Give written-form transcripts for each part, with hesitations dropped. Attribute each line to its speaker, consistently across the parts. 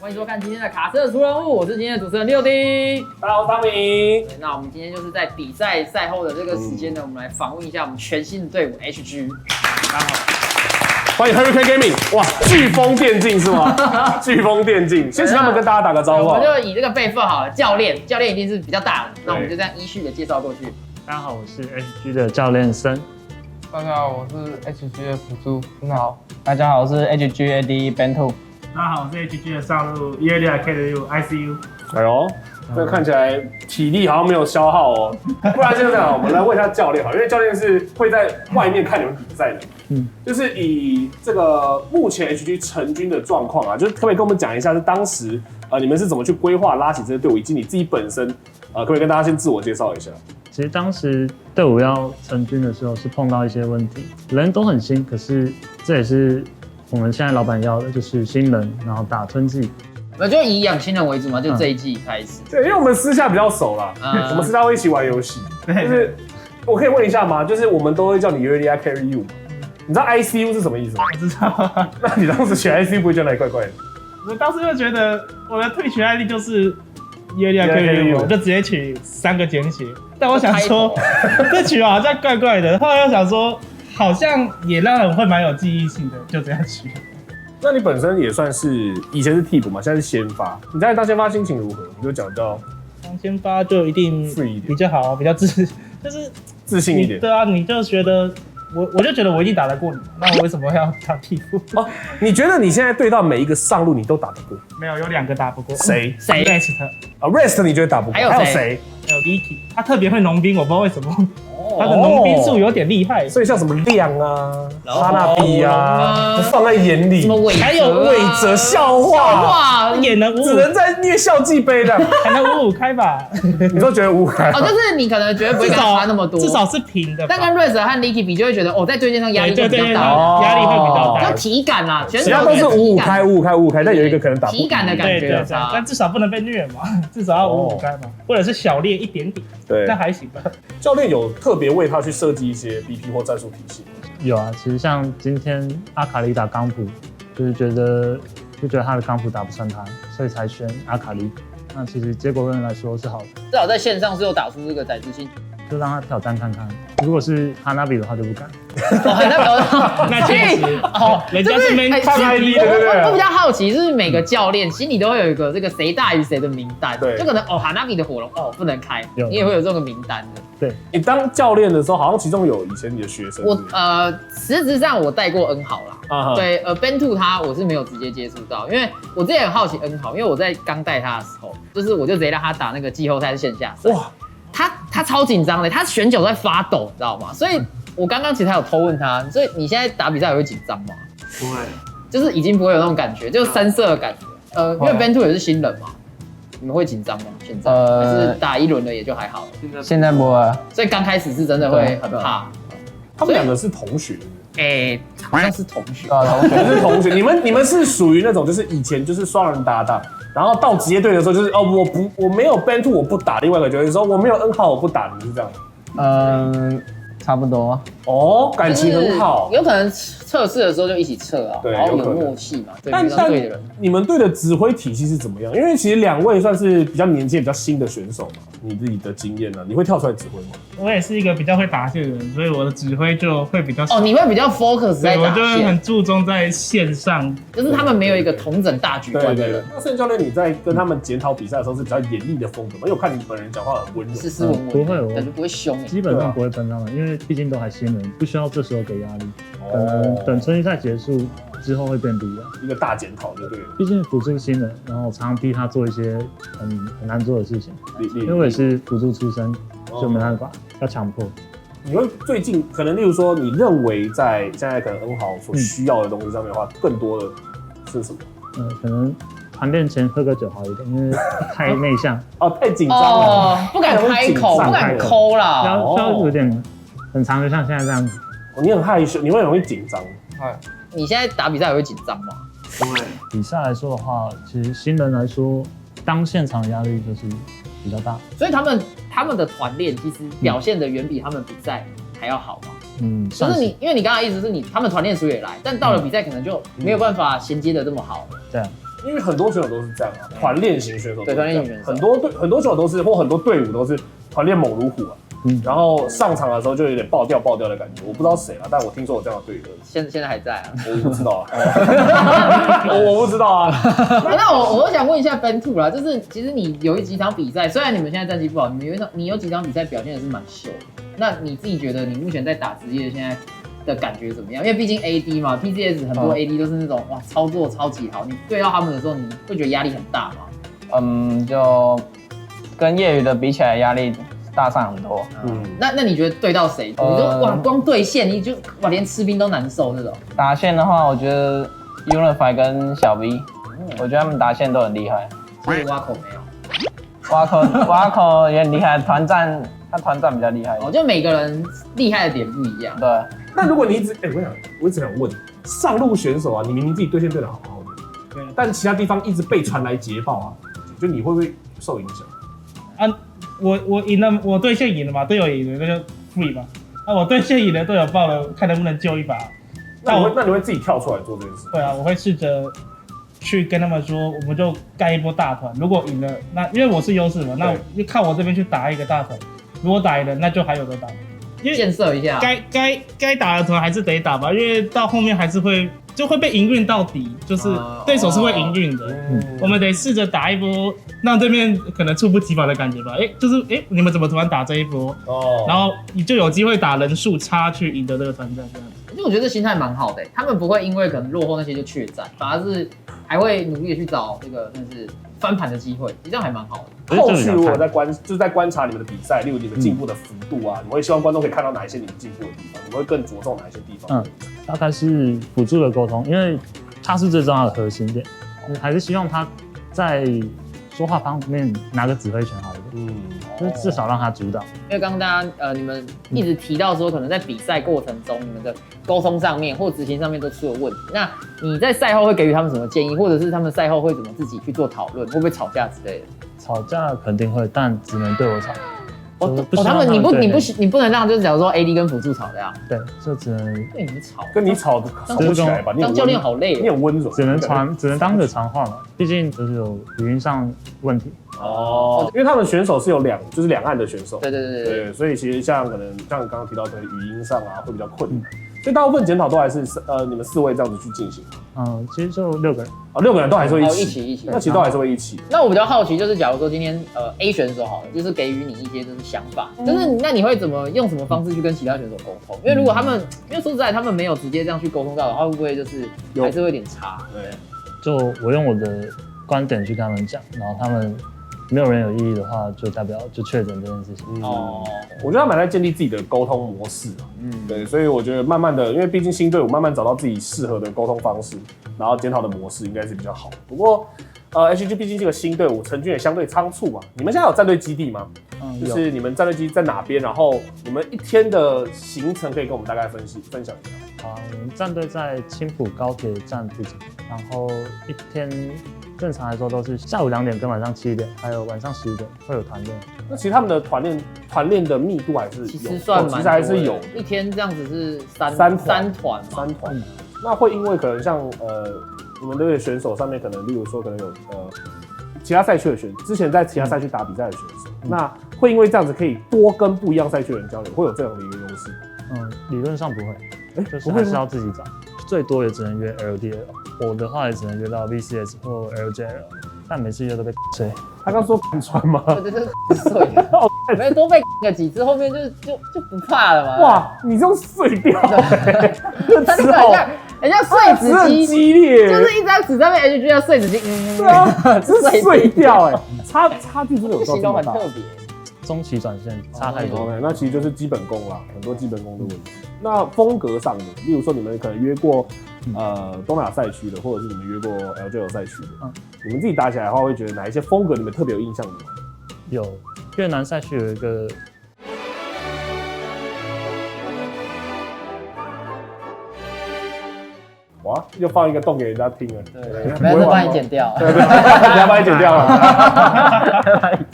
Speaker 1: 欢迎收看今天的卡车出任务，我是今天的主持人六弟。
Speaker 2: 大家好，我是汤米。
Speaker 1: 那我们今天就是在比赛赛后的这个时间呢，我们来访问一下我们全新的队伍 HG。大家好，
Speaker 2: 欢迎 Hurricane Gaming。哇，飓风电竞是吗？飓风电竞，先请他们跟大家打个招呼。
Speaker 1: 我们就以这个辈分好了，教练一定是比较大的，那我们就这样依序的介绍过去。
Speaker 3: 大家好，我是 HG 的教练森。
Speaker 4: 大家好，我是 HG 的辅助很好。大家好，我是 HG AD Bento。
Speaker 5: 大家好，我是 HG 的上路126 KW ICU。
Speaker 2: 哎呦，这看起来体力好像没有消耗哦。不然就这样，我们来问一下教练好，因为教练是会在外面看你们比赛的。就是以这个目前 HG 成军的状况啊，就是可不可以跟我们讲一下，是当时你们是怎么去规划拉起这支队伍，以及你自己本身可不可以跟大家先自我介绍一下？
Speaker 3: 其实当时队伍要成军的时候是碰到一些问题，人都很新，可是这也是我们现在老板要的，就是新人，然后打春季。
Speaker 1: 我就以养新人为主嘛，就这一季开始。
Speaker 2: 对，因为我们私下比较熟啦，我们私下会一起玩游戏。就是我可以问一下吗？就是我们都会叫你 Yulia Carry You 嘛？你知道 ICU 是什么意思吗？
Speaker 5: 我知道。
Speaker 2: 那你当时选 ICU 不会觉得哪里怪怪的？
Speaker 5: 我当时就觉得我的退取案例就是126 KW， 我就直接取3个简写。但我想说，这取好像怪怪的。后来又想说，好像也让人会蛮有记忆性的，就这样取。
Speaker 2: 那你本身也算是以前是替补嘛，现在是先发。你在当先发心情如何？你就讲到
Speaker 5: 当先发就一定比较好，比较就是
Speaker 2: 自信一点。
Speaker 5: 对啊，你就觉得我就觉得我一定打得过你，那我为什么要当替补？
Speaker 2: 哦，你觉得你现在对到每一个上路你都打得过？
Speaker 5: 没有2个打不过。
Speaker 2: 谁
Speaker 5: ？Rest
Speaker 2: 啊 ，Rest 你觉得打不过？
Speaker 1: 还有谁？
Speaker 5: 还有 Licky， 他特别会农兵，我不知道为什么。他的农兵术有点厉害，
Speaker 2: 所以像什么亮啊、哈纳比啊，放在眼里。
Speaker 1: 什么
Speaker 5: 还有
Speaker 2: 魏哲笑话
Speaker 5: 也能
Speaker 2: 只能在虐校际杯的，
Speaker 5: 还能5-5开吧？
Speaker 2: 你都觉得5-5开？
Speaker 1: 哦，就是你可能觉得不会跟他差那么多，
Speaker 5: 至少是平的。
Speaker 1: 但跟 Rest 和 Licky 比，就会觉得哦，在对线上压力就比较大，
Speaker 5: 压力会比较大，
Speaker 1: 就体感啦，
Speaker 2: 其他都是5-5开、5-5开、5-5开，但有一个可能打不
Speaker 1: 体感的感觉，
Speaker 5: 但至少不能被虐嘛，至少要5-5开嘛，或者是小烈一点点，
Speaker 2: 对，
Speaker 5: 那还行吧。
Speaker 2: 教练有特别为他去设计一些 BP 或战术体系吗？
Speaker 3: 有啊，其实像今天阿卡里打钢普，就觉得他的钢普打不穿他，所以才选阿卡里。那其实结果论来说是好的，
Speaker 1: 至少在线上是有打出这个宰制性，
Speaker 3: 就让他挑战看看。如果是哈纳比的话就不敢。
Speaker 5: 那确实，人家是 main
Speaker 2: 看 ID 的，对不对？
Speaker 1: 我比较好奇，就是每个教练心里都会有一个这个谁大于谁的名单，
Speaker 2: 对，
Speaker 1: 就可能哈纳比的火龙不能开，你也会有这个名单的。
Speaker 3: 对，
Speaker 2: 你当教练的时候，好像其中有以前你的学生。
Speaker 1: 我实质上我带过 N 豪啦，对，Bento 他我是没有直接接触到，因为我之前很好奇 N 豪，因为我在刚带他的时候，就是我就直接让他打那个季后赛的线下赛，哇，他超紧张的，他选角在发抖，你知道吗？所以我刚刚其实还有偷问他，所以你现在打比赛也会紧张吗？
Speaker 5: 不会，
Speaker 1: 就是已经不会有那种感觉，就是生涩的感觉。因为 Bento 也是新人嘛，你们会紧张吗？现在还是打1轮了也就还好了。
Speaker 4: 现在不会，
Speaker 1: 所以刚开始是真的会很怕。
Speaker 2: 他们2个是同学，
Speaker 1: 好像是同学，
Speaker 2: 是同学。你们是属于那种就是以前就是双人搭档，然后到职业队的时候就是我没有 Bento 我不打，另外一个就是说我没有 N 号我不打，你是这样？
Speaker 4: 差不多
Speaker 2: 哦，感情很好，
Speaker 1: 有可能测试的时候就一起测啊，然后有默契嘛。
Speaker 2: 但你们队的指挥体系是怎么样？因为其实2位算是比较年轻、比较新的选手嘛，你自己的经验呢，你会跳出来指挥吗？
Speaker 5: 我也是一个比较会打线的人，所以我的指挥就会比较
Speaker 1: 你会比较 focus 在打线，
Speaker 5: 我就会很注重在线上，
Speaker 1: 就是他们没有一个统整大局观的人。
Speaker 2: 那盛教练你在跟他们检讨比赛的时候是比较严厉的风格吗？因为我看你本人讲话很温柔，
Speaker 1: 斯斯文文，
Speaker 3: 不会，
Speaker 1: 感觉不会凶，
Speaker 3: 基本上不会喷他们，因为毕竟都还新人，不需要这时候给壓力。可能等春季赛结束之后会变不一样，
Speaker 2: 一个大检讨就对了。
Speaker 3: 毕竟辅助新人，然后常常逼他做一些很难做的事情，因为我也是辅助出身，就没办法要强迫。
Speaker 2: 你会最近可能，例如说，你认为在现在可能 N 豪所需要的东西上面的话，更多的是什么？
Speaker 3: 可能团练前喝个酒好一点，因为太内向
Speaker 2: 太紧张了，
Speaker 1: 不敢开口，不敢抠啦，
Speaker 3: 要有点很长，就像现在这样子。
Speaker 2: 你很害羞，你会很容易紧张。
Speaker 1: 你现在打比赛也会紧张吗？
Speaker 3: 不会。比赛来说的话，其实新人来说，当现场的压力就是比较大。
Speaker 1: 所以他们的团练其实表现的远比他们比赛还要好吗？就是你，因为你刚刚的意思是他们团练属也来，但到了比赛可能就没有办法衔接的这么好了。
Speaker 3: 对啊，
Speaker 2: 因为很多选手都是这样啊，团练型选手，
Speaker 1: 对团练型选手，
Speaker 2: 很多选手都是，或很多队伍都是团练猛如虎啊。然后上场的时候就有点爆掉的感觉，我不知道谁啊，但我听说有这样的队友，
Speaker 1: 现在还在啊，
Speaker 2: 我不知道啊，我不知道啊。
Speaker 1: 那我想问一下 Ben2 啦，就是其实你有几场比赛，虽然你们现在战绩不好，你有几场比赛表现的是蛮秀的，那你自己觉得你目前在打职业现在的感觉怎么样？因为毕竟 AD 嘛 ，PCS 很多 AD 都是那种哇操作超级好，你对到他们的时候，你会觉得压力很大吗？
Speaker 4: 就跟业余的比起来，压力大上很多。
Speaker 1: 那你觉得对到谁？你就哇光对线你就哇连吃兵都难受那种。
Speaker 4: 打线的话，我觉得 Unify 跟小 V，我觉得他们打线都很厉害。
Speaker 1: 所以挖口没有。
Speaker 4: 挖口也很厉害，他团战比较厉害。
Speaker 1: 就每个人厉害的点不一样。
Speaker 4: 对。
Speaker 2: 那如果你我一直想问，上路选手啊，你明明自己对线对得好好的，但其他地方一直被传来捷报啊，就你会不会受影响？
Speaker 5: 我赢了，我对线赢了嘛，队友赢了那就 free 嘛。我对线赢了，队友爆了，看能不能救一把。
Speaker 2: 那你会自己跳出来做这件事？
Speaker 5: 对啊，我会试着去跟他们说，我们就盖一波大团。如果赢了，那因为我是优势嘛，那就靠我这边去打一个大团。如果打赢了，那就还有得打。因为
Speaker 1: 建设一下，
Speaker 5: 该打的团还是得打吧，因为到后面还是会被营运到底，就是对手是会营运的。我们得试着打一波，让对面可能猝不及防的感觉吧。你们怎么突然打这一波？然后你就有机会打人数差去赢得这个团战这样子。
Speaker 1: 因为我觉得这心态蛮好的，他们不会因为可能落后那些就怯战，反而是还会努力的去找这个算是翻盘的机会，这样还蛮好的。
Speaker 2: 后续如果在观察你们的比赛，例如你们进步的幅度啊，你会希望观众可以看到哪一些你们进步的地方？你们会更着重哪一些地方？
Speaker 3: 大概是辅助的沟通，因为他是最重要的核心点，还是希望他在说话方面拿个指挥权好一点，就是至少让他主导。
Speaker 1: 因为刚刚大家你们一直提到说，可能在比赛过程中，你们的沟通上面或执行上面都出了问题。那你在赛后会给予他们什么建议，或者是他们赛后会怎么自己去做讨论？会不会吵架之类的？
Speaker 3: 吵架肯定会，但只能对我吵。
Speaker 1: 他们你不能让就是假如说 AD 跟辅助吵的呀？
Speaker 3: 对，就只能
Speaker 1: 对你吵，
Speaker 2: 跟你吵不起来吧？
Speaker 1: 当教练好累，
Speaker 2: 你很温柔，
Speaker 3: 只能当着传话嘛，毕竟就是有语音上问题。
Speaker 2: 因为他们选手是有两岸的选手，
Speaker 1: 对，
Speaker 2: 所以其实像刚刚提到的语音上啊会比较困难，所以大部分检讨都还是你们4位这样子去进行。
Speaker 3: 其实就6个人
Speaker 2: ，6个人都还是会一
Speaker 1: 起，
Speaker 2: 那其实都还是会一起。
Speaker 1: 那我比较好奇，就是假如说今天A 选手好了，就是给予你一些就是想法，就是那你会用什么方式去跟其他选手沟通？因为如果因为说实在他们没有直接这样去沟通到的话，会不会就是还是会有点差？
Speaker 2: 对，
Speaker 3: 就我用我的观点去跟他们讲，然后他们没有人有异议的话，就代表就确诊这件事情。
Speaker 2: 我觉得他们在建立自己的沟通模式啊。对，所以我觉得慢慢的，因为毕竟新队伍慢慢找到自己适合的沟通方式，然后检讨的模式应该是比较好。不过HG 毕竟这个新队伍成军也相对仓促嘛。你们现在有战队基地吗？就是你们战队基地在哪边？然后你们一天的行程可以跟我们大概分享一下。
Speaker 3: 我们战队在青埔高铁站附近，然后一天正常来说都是下午2点跟晚上7点，还有晚上10点会有团练。
Speaker 2: 那其实他们的团练的密度还是有，
Speaker 1: 其实算
Speaker 2: 其实还是有，
Speaker 1: 一天这样子是
Speaker 2: 三
Speaker 1: 团。
Speaker 2: 那会因为可能像你们的选手上面可能，例如说可能有其他赛区的选手，之前在其他赛区打比赛的选手，那会因为这样子可以多跟不一样赛区的人交流，会有这样的一个优势。
Speaker 3: 理论上不会，就是还是要自己找，最多也只能约 LDL， 我的话也只能约到 VCS 或 LJL， 但每次约都被睡。
Speaker 2: 他刚说敢穿吗？
Speaker 1: 对，碎了，没多被个几次，后面就不怕了嘛。
Speaker 2: 哇，你这样碎掉，
Speaker 1: 他这个很像碎纸机，
Speaker 2: 很激烈，
Speaker 1: 就是一张纸上面 HG 要碎纸机，
Speaker 2: 对啊，是碎掉差距真的有
Speaker 1: 形容很特别。
Speaker 3: 中期转线差太多，
Speaker 2: 那其实就是基本功啦，很多基本功的问题。那风格上的，例如说你们可能约过东亚赛区的，或者是你们约过 LJL 赛区的，你们自己打起来的话，会觉得哪一些风格你们特别有印象的吗？
Speaker 3: 有越南赛区有一个。
Speaker 2: 哇啊，又放一个洞给人家听了。
Speaker 1: 对，没事帮你剪掉。
Speaker 2: 对，人家帮你剪掉了。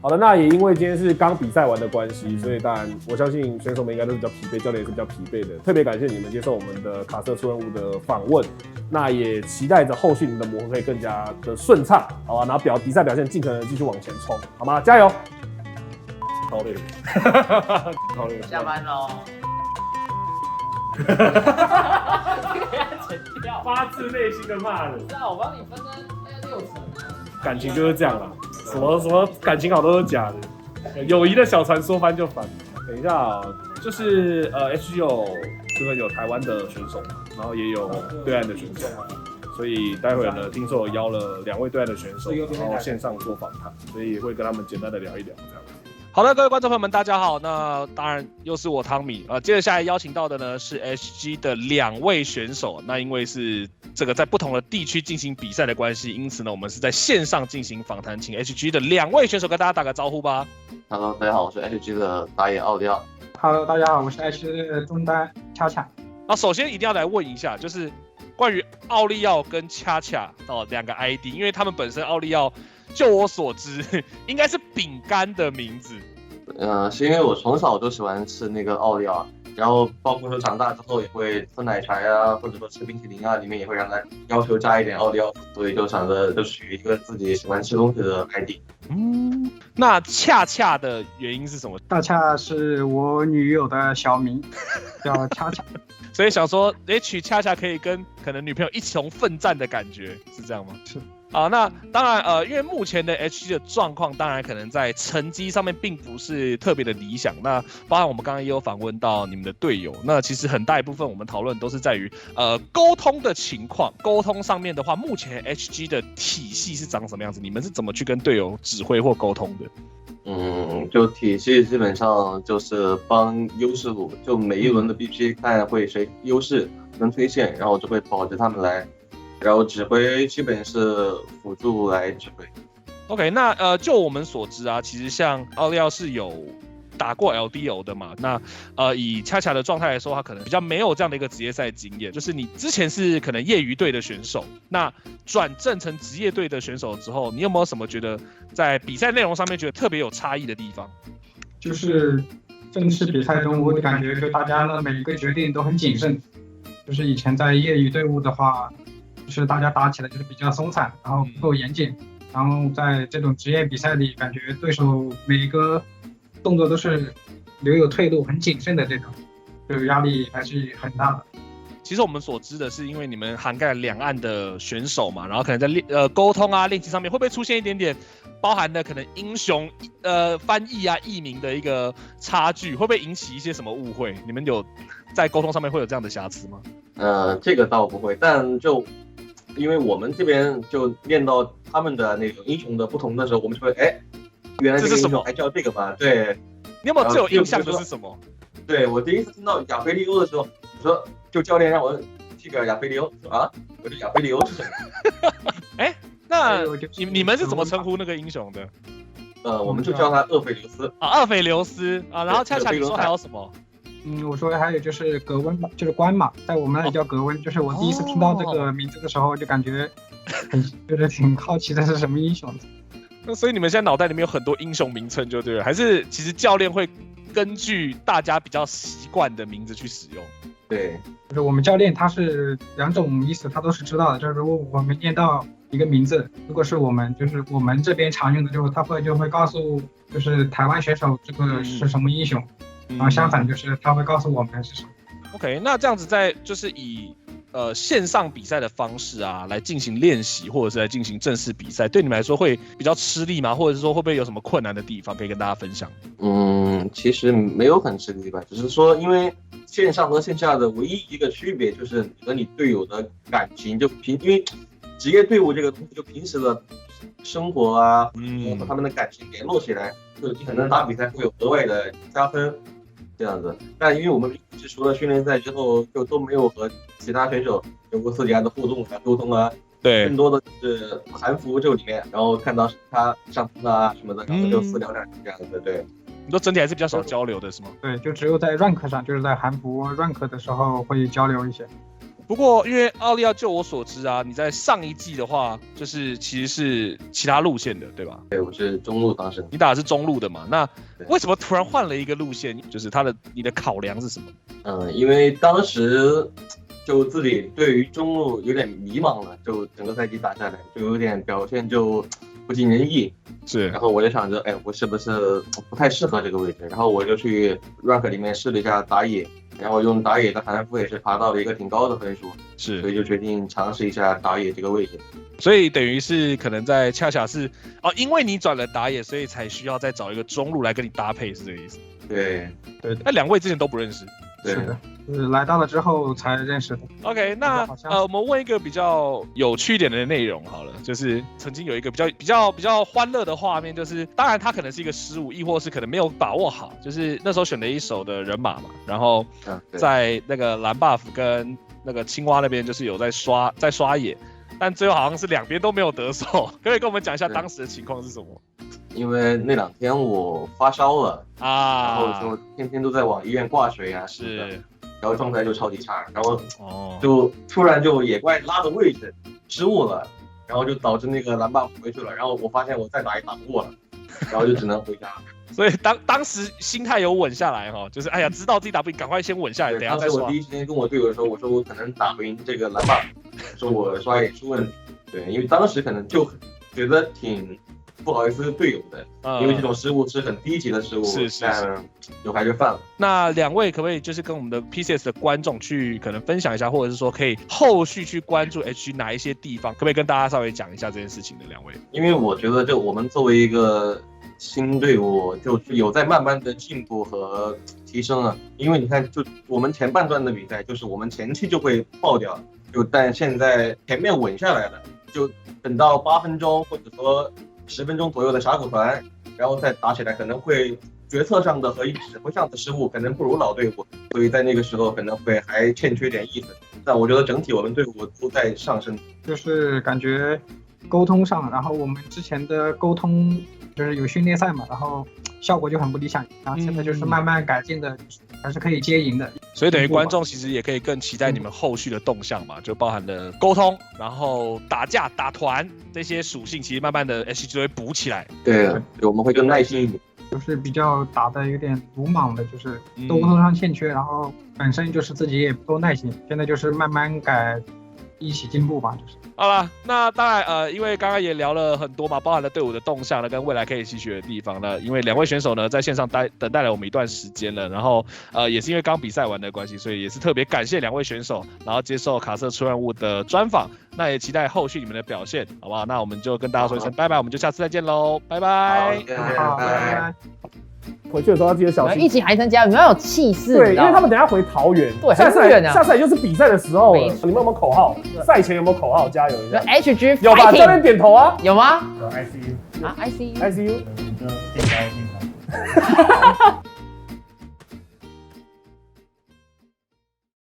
Speaker 2: 好的，那也因为今天是刚比赛完的关系，所以当然我相信选手们应该都是比较疲惫，教练也是比较疲惫的。特别感谢你们接受我们的卡瑟出任务的访问，那也期待着后续你们的磨合可以更加的顺畅，好吧？然后比赛表现尽可能继续往前冲，好吗？加油！好累，好累，
Speaker 1: 下班喽。
Speaker 2: 发自内心的骂人。
Speaker 1: 是啊，我帮你分担6成。
Speaker 2: 感情就是这样啦，什么感情好都是假的，友谊的小船说翻就翻。等一下啊，就是HG有台湾的选手，然后也有对岸的选手，所以待会呢，听说我邀了2位对岸的选手，然后线上做访谈，所以也会跟他们简单的聊一聊这样。
Speaker 6: 好的，各位观众朋友们，大家好。那当然又是我汤米。接着下来邀请到的呢是 HG 的2位选手。那因为是这个在不同的地区进行比赛的关系，因此呢，我们是在线上进行访谈，请 HG 的2位选手跟大家打个招呼吧。
Speaker 7: Hello， 大家好，我是 HG 的打野奥利奥。
Speaker 5: Hello， 大家好，我是 HG 的中单恰恰。
Speaker 6: 那首先一定要来问一下，就是关于奥利奥跟恰恰2个 ID， 因为他们本身奥利奥。就我所知，应该是饼干的名字。
Speaker 7: 是因为我从小就喜欢吃那个奥利奥，然后包括说长大之后也会喝奶茶呀，或者说吃冰淇淋啊，里面也会让他要求加一点奥利奥，所以就想着就取一个自己喜欢吃东西的 ID。
Speaker 6: 那恰恰的原因是什么？
Speaker 5: 大恰是我女友的小名，叫恰恰。
Speaker 6: 所以想说，取恰恰可以跟可能女朋友一同奋战的感觉，是这样吗？
Speaker 5: 是。
Speaker 6: 啊，那当然，因为目前的 HG 的状况，当然可能在成绩上面并不是特别的理想。那包含我们刚刚也有访问到你们的队友，那其实很大一部分我们讨论都是在于沟通的情况。沟通上面的话，目前 HG 的体系是长什么样子？你们是怎么去跟队友指挥或沟通的？
Speaker 7: 就体系基本上就是帮优势路，就每一轮的 BP 看会谁优势能推线，然后就会保着他们来。然后指挥基本是辅助来指挥。
Speaker 6: OK， 那就我们所知啊，其实像奥利奥是有打过 LDO 的嘛，那以恰恰的状态来说，他可能比较没有这样的一个职业赛经验。就是你之前是可能业余队的选手，那转正成职业队的选手之后，你有没有什么觉得在比赛内容上面觉得特别有差异的地方？
Speaker 5: 就是正式比赛中，我感觉就大家的每一个决定都很谨慎。就是以前在业余队伍的话。就是大家打起来就是比较松散，然后不够严谨，然后在这种职业比赛里，感觉对手每一个动作都是留有退路，很谨慎的这种，就压力还是很大的。
Speaker 6: 其实我们所知的是，因为你们涵盖两岸的选手嘛，然后可能在沟通啊、练习上面，会不会出现一点点包含的可能英雄翻译啊、译名的一个差距，会不会引起一些什么误会？你们有在沟通上面会有这样的瑕疵吗？
Speaker 7: 这个倒不会，但就因为我们这边就练到他们的那个英雄的不同的时候，我们就会原来这个英雄还叫这个吗？对，
Speaker 6: 你有没有最有印象的是什么？
Speaker 7: 对，我第一次听到亚菲利欧的时候，我说就教练让我这个亚菲利欧，啊，我说亚菲利欧是什么？
Speaker 6: 那你们是怎么称呼那个英雄的？
Speaker 7: 我们就叫他厄斐琉斯
Speaker 6: 啊，厄斐琉斯啊。然后恰恰你说还有什么？
Speaker 5: 我说还有就是格温嘛，就是关嘛，在我们那里叫格温。就是我第一次听到这个名字的时候，就感觉就是挺好奇的是什么英雄。
Speaker 6: 那所以你们现在脑袋里面有很多英雄名称就对了，还是其实教练会根据大家比较习惯的名字去使用？
Speaker 7: 对，
Speaker 5: 就是我们教练他是2种意思，他都是知道的。就是如果我们念到一个名字，如果是我们就是我们这边常用的，就会告诉就是台湾选手这个是什么英雄，然后相反就是他会告诉我们是什么。
Speaker 6: OK， 那这样子在就是以线上比赛的方式啊来进行练习，或者是来进行正式比赛，对你们来说会比较吃力吗？或者是说会不会有什么困难的地方可以跟大家分享？
Speaker 7: 其实没有很吃力吧，只是说因为线上和线下的唯一一个区别就是你和你队友的感情，因为职业队伍这个东西就平时的生活啊，和他们的感情联络起来，就可能打比赛会有额外的加分这样子。但因为我们平时除了训练赛之后，就都没有和其他选手有过私底下的互动啊、沟通啊，
Speaker 6: 对，
Speaker 7: 更多的是韩服这里面，然后看到他上分啊什么的，然后就私聊两句这样子，对。
Speaker 6: 你说整体还是比较少交流的是吗？
Speaker 5: 对，就只有在 rank 上，就是在韩服 rank 的时候会交流一些。
Speaker 6: 不过因为奥利奥，就我所知啊，你在上一季的话，就是其实是其他路线的，对吧？
Speaker 7: 对，我是中路当时。
Speaker 6: 你打的是中路的嘛？那为什么突然换了一个路线？就是你的考量是什么？
Speaker 7: 因为当时就自己对于中路有点迷茫了，就整个赛季打下来，就有点表现就不尽人意。
Speaker 6: 是，
Speaker 7: 然后我就想着，我是不是不太适合这个位置？然后我就去 rank 里面试了一下打野。然后用打野的韩服也是爬到了一个挺高的分数，
Speaker 6: 是，
Speaker 7: 所以就决定尝试一下打野这个位置。
Speaker 6: 所以等于是可能恰恰是因为你转了打野，所以才需要再找一个中路来跟你搭配，是这个意思？
Speaker 7: 对。
Speaker 6: 那2位之前都不认识？
Speaker 7: 是
Speaker 4: 的，来到了之后才认识的。
Speaker 6: OK， 那我们问一个比较有趣一点的内容好了，就是曾经有一个比较欢乐的画面，就是当然他可能是一个失误，亦或是可能没有把握好，就是那时候选了一手的人马嘛，然后在那个蓝 buff 跟那个青蛙那边就是有在刷野，但最后好像是2边都没有得手，可不可以跟我们讲一下当时的情况是什么？
Speaker 7: 因为那2天我发烧了然后就天天都在往医院挂水啊，
Speaker 6: 是，
Speaker 7: 然后状态就超级差，然后就突然就野怪拉的位置失误了，然后就导致那个蓝 buff 回去了，然后我发现我再打也打不过了，然后就只能回家。
Speaker 6: 所以当时心态有稳下来哈，就是知道自己打不赢，赶快先稳下来，等下再刷。
Speaker 7: 当时我第一时间跟我队友说，我说我可能打不赢这个蓝 buff，说我刷野出问题。对，因为当时可能就觉得挺不好意思队友的，因为这种失误是很低级的失误，但有还是犯了。
Speaker 6: 那2位可不可以就是跟我们的 PCS 的观众去可能分享一下，或者是说可以后续去关注 HG 哪一些地方，可不可以跟大家稍微讲一下这件事情的2位？
Speaker 7: 因为我觉得就我们作为一个新队伍，就是有在慢慢的进步和提升了。因为你看，就我们前半段的比赛，就是我们前期就会爆掉，但现在前面稳下来了，就等到8分钟或者说10分钟左右的峡谷团，然后再打起来，可能会决策上的和指挥上的失误可能不如老队伍，所以在那个时候可能会还欠缺点意思。但我觉得整体我们队伍都在上升，
Speaker 4: 就是感觉沟通上，然后我们之前的沟通就是有训练赛嘛，然后效果就很不理想，然后现在就是慢慢改进的，还是可以接赢的。
Speaker 6: 所以等于观众其实也可以更期待你们后续的动向嘛，就包含了沟通，然后打架、打团这些属性，其实慢慢的 HG 会补起来。
Speaker 7: 对，我们会更耐心一点。
Speaker 4: 就是比较打的有点鲁莽的，就是沟通上欠缺，然后本身就是自己也不够耐心，现在就是慢慢改，一起进步吧，就是。
Speaker 6: 好了，那当然因为刚刚也聊了很多嘛，包含了队伍的动向了，跟未来可以吸取的地方呢。因为2位选手呢在线上等待了我们一段时间了，然后也是因为刚比赛完的关系，所以也是特别感谢2位选手，然后接受卡瑟出任务的专访。那也期待后续你们的表现，好不好？那我们就跟大家说一声拜拜，我们就下次再见喽，拜拜。
Speaker 4: 好，拜拜。
Speaker 2: 回去的时候要记得小心，
Speaker 1: 一起喊一声加油，你们要有气势。
Speaker 2: 对，因为他们等一下回桃园，
Speaker 1: 对，很远啊。
Speaker 2: 下赛就是比赛的时候了，你们有没有口号？赛前有没有口号？加油一下
Speaker 1: ！HG
Speaker 2: 有吧？教练点头啊？
Speaker 1: 有吗？
Speaker 3: 有 ICU
Speaker 1: 啊 ICU
Speaker 3: 你就垫高进场。